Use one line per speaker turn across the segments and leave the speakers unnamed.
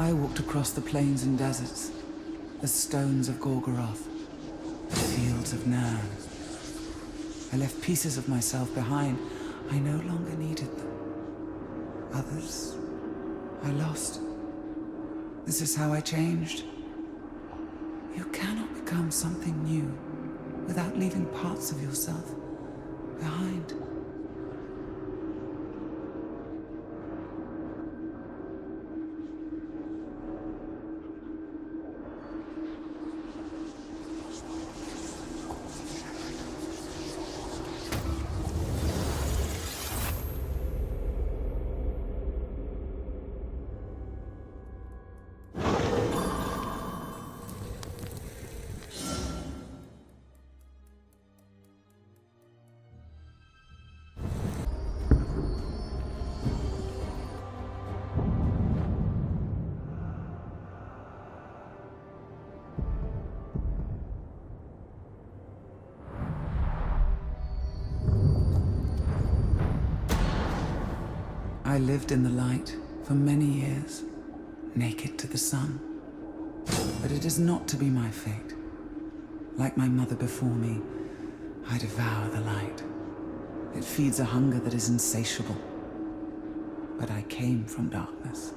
I walked across the plains and deserts, the stones of Gorgoroth, the fields of Nurnen. I left pieces of myself behind. I no longer needed them. Others, I lost. This is how I changed. You cannot become something new without leaving parts of yourself behind. I lived in the light for many years, naked to the sun. But it is not to be my fate. Like my mother before me, I devour the light. It feeds a hunger that is insatiable. But I came from darkness,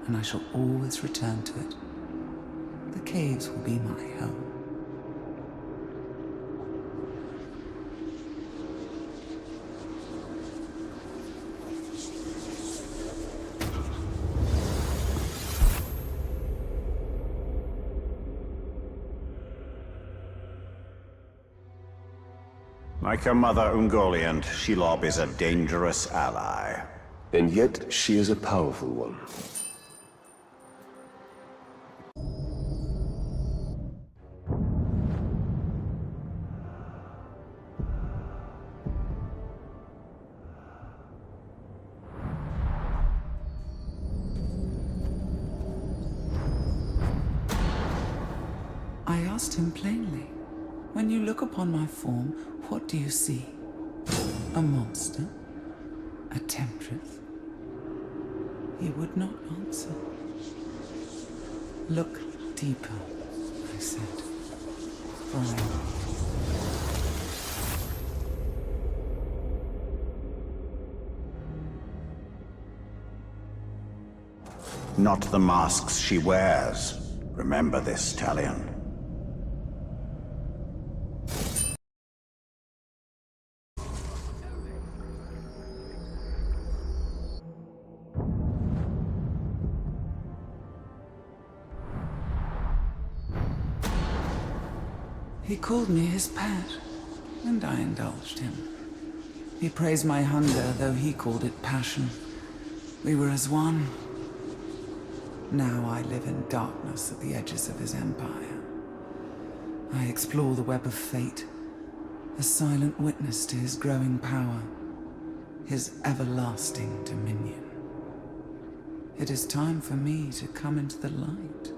and I shall always return to it. The caves will be my home.
Like her mother Ungoliant, Shelob is a dangerous ally.
And yet, she is a powerful one.
I asked him plainly, when you look upon my form, what do you see? A monster? A temptress? He would not answer. Look deeper, I said. For I know.
Not the masks she wears. Remember this, Talion.
He called me his pet, and I indulged him. He praised my hunger, though he called it passion. We were as one. Now I live in darkness at the edges of his empire. I explore the web of fate, a silent witness to his growing power, his everlasting dominion. It is time for me to come into the light.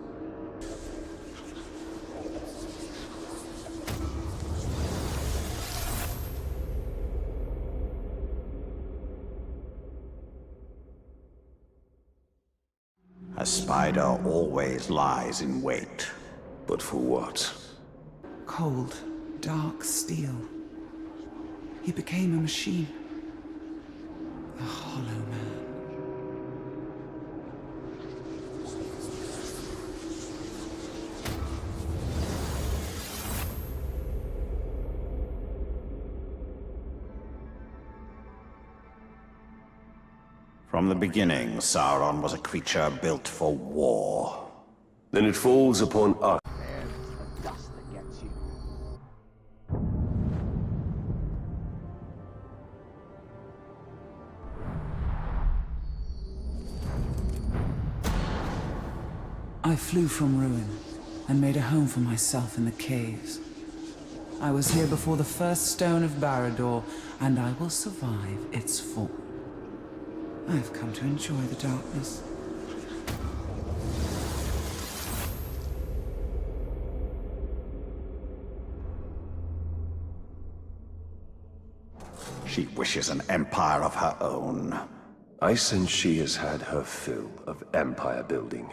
A spider always lies in wait.
But for what?
Cold, dark steel. He became a machine. A hollow man.
From the beginning, Sauron was a creature built for war.
Then it falls upon us.
I flew from ruin and made a home for myself in the caves. I was here before the first stone of Barad-dûr, and I will survive its fall. I've come to enjoy the darkness.
She wishes an empire of her own.
I sense she has had her fill of empire building.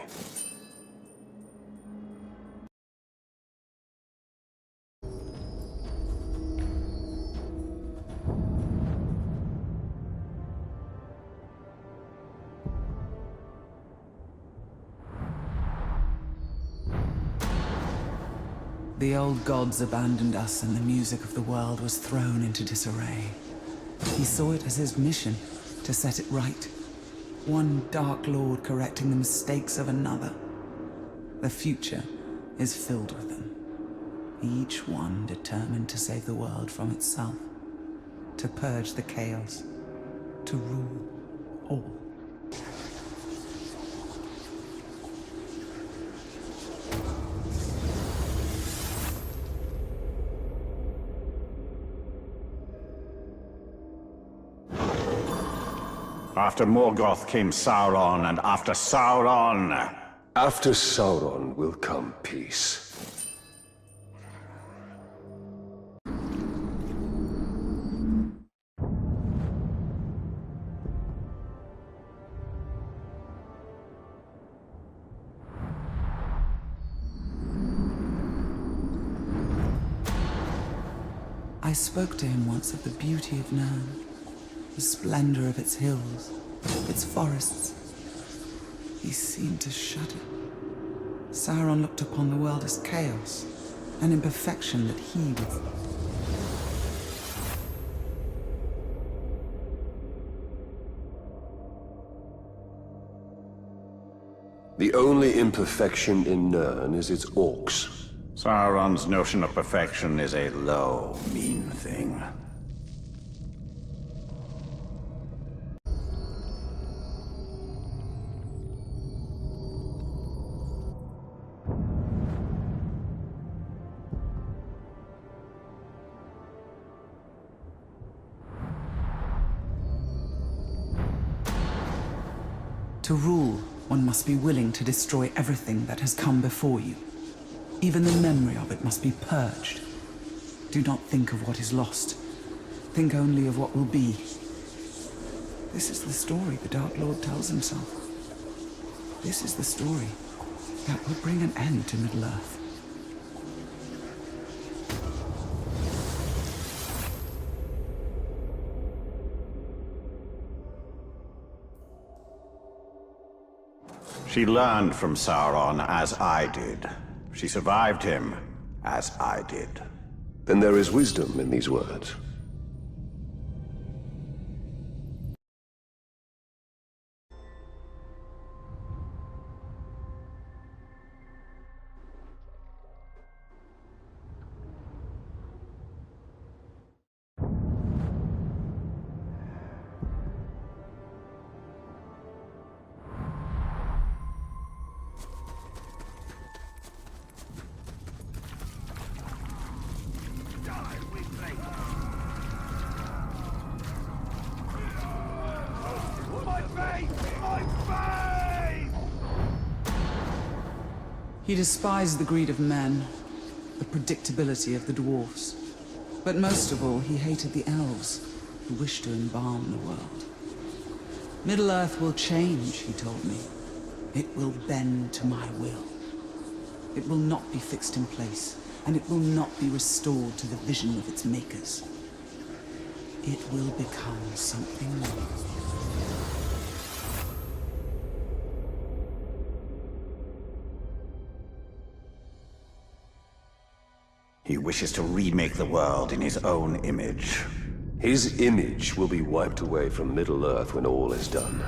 The old gods abandoned us and the music of the world was thrown into disarray. He saw it as his mission to set it right. One Dark Lord correcting the mistakes of another. The future is filled with them. Each one determined to save the world from itself. To purge the chaos. To rule all.
After Morgoth came Sauron, and after Sauron...
After Sauron will come peace.
I spoke to him once of the beauty of Nurnen, the splendor of its hills, its forests. He seemed to shudder. Sauron looked upon the world as chaos, an imperfection that he would...
The only imperfection in Nurn is its orcs.
Sauron's notion of perfection is a low, mean thing.
To rule, one must be willing to destroy everything that has come before you. Even the memory of it must be purged. Do not think of what is lost. Think only of what will be. This is the story the Dark Lord tells himself. This is the story that will bring an end to Middle-earth.
She learned from Sauron as I did. She survived him as I did.
Then there is wisdom in these words.
He despised the greed of men, the predictability of the dwarfs. But most of all, he hated the elves, who wished to embalm the world. Middle-earth will change, he told me. It will bend to my will. It will not be fixed in place, and it will not be restored to the vision of its makers. It will become something new.
He wishes to remake the world in his own image.
His image will be wiped away from Middle-earth when all is done.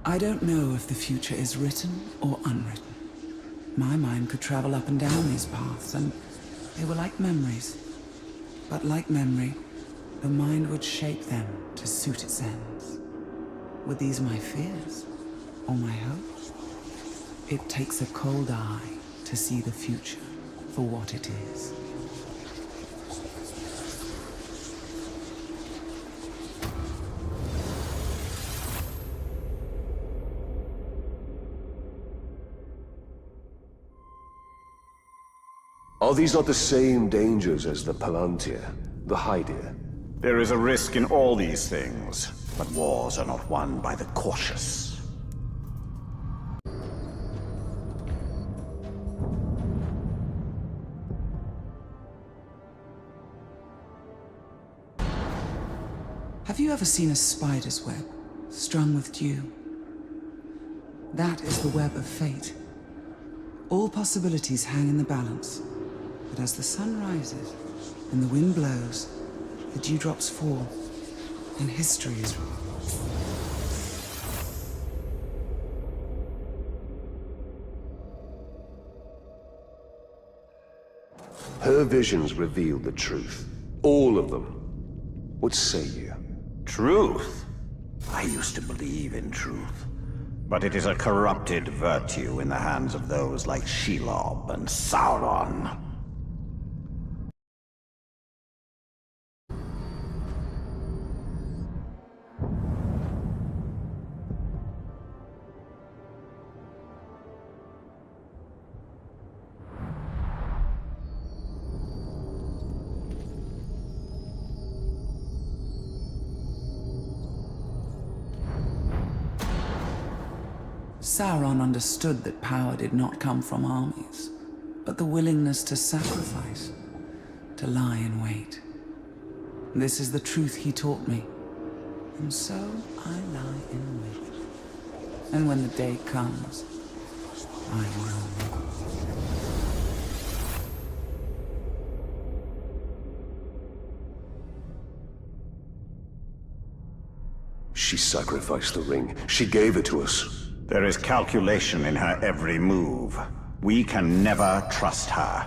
I don't know if the future is written or unwritten. My mind could travel up and down these paths, and they were like memories. But like memory, the mind would shape them to suit its ends. Were these my fears? Or my hopes? It takes a cold eye to see the future for what it is.
Are these not the same dangers as the Palantir, the Haedir?
There is a risk in all these things, but wars are not won by the cautious.
Have you ever seen a spider's web, strung with dew? That is the web of fate. All possibilities hang in the balance, but as the sun rises and the wind blows, the dewdrops fall, and history is written.
Her visions revealed the truth. All of them. What say you?
Truth? I used to believe in truth. But it is a corrupted virtue in the hands of those like Shelob and Sauron.
Sauron understood that power did not come from armies, but the willingness to sacrifice, to lie in wait. This is the truth he taught me, and so I lie in wait. And when the day comes, I will know.
She sacrificed the ring. She gave it to us.
There is calculation in her every move. We can never trust her.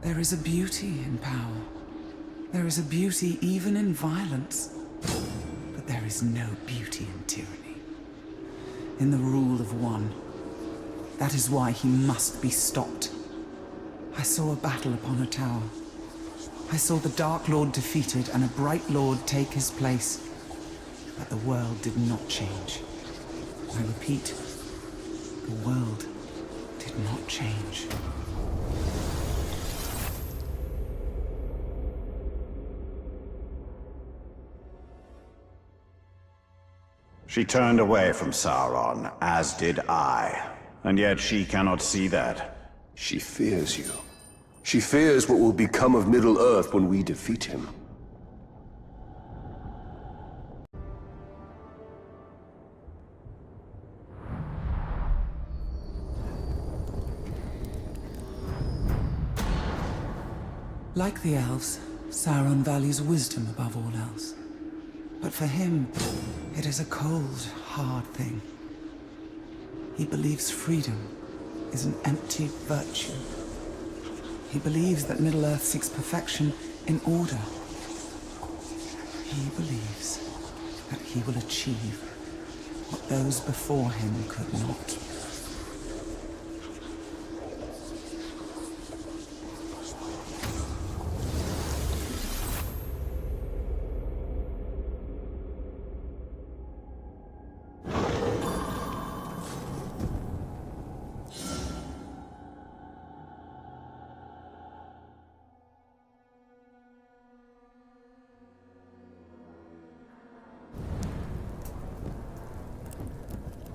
There is a beauty in power. There is a beauty even in violence. But there is no beauty in tyranny. In the rule of one. That is why he must be stopped. I saw a battle upon a tower. I saw the Dark Lord defeated and a Bright Lord take his place. But the world did not change. I repeat, the world did not change.
She turned away from Sauron, as did I. And yet she cannot see that.
She fears you. She fears what will become of Middle-earth when we defeat him.
Like the elves, Sauron values wisdom above all else. But for him, it is a cold, hard thing. He believes freedom is an empty virtue. He believes that Middle-earth seeks perfection in order. He believes that he will achieve what those before him could not.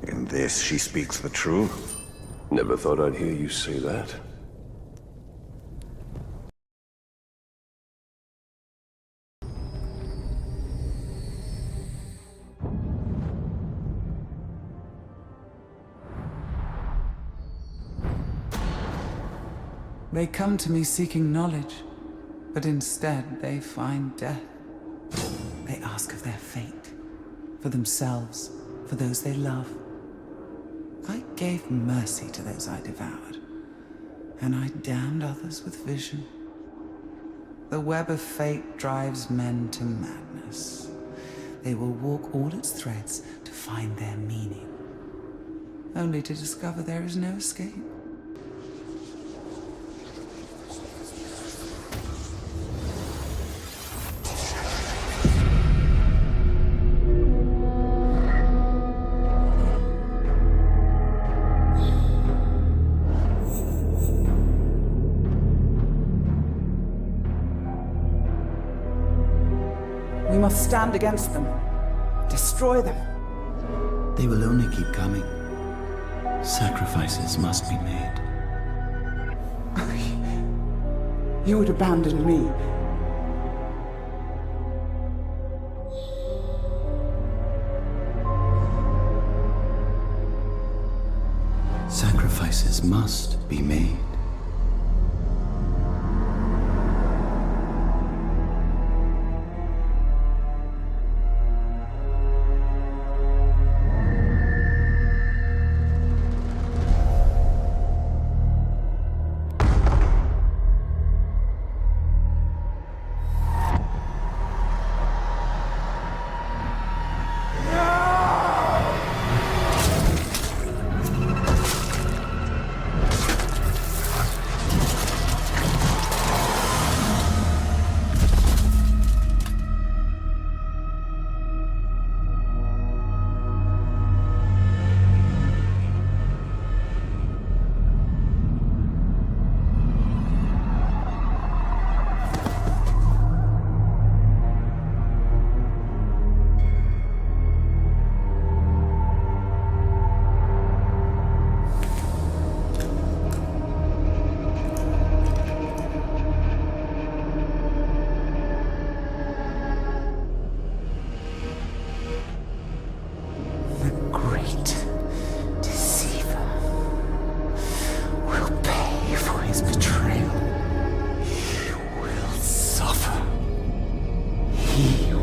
In this, she speaks the truth.
Never thought I'd hear you say that.
They come to me seeking knowledge, but instead they find death. They ask of their fate, for themselves, for those they love. I gave mercy to those I devoured, and I damned others with vision. The web of fate drives men to madness. They will walk all its threads to find their meaning, only to discover there is no escape. must stand against them. Destroy them.
They will only keep coming. Sacrifices must be made.
You would abandon me.
Sacrifices must be made.
He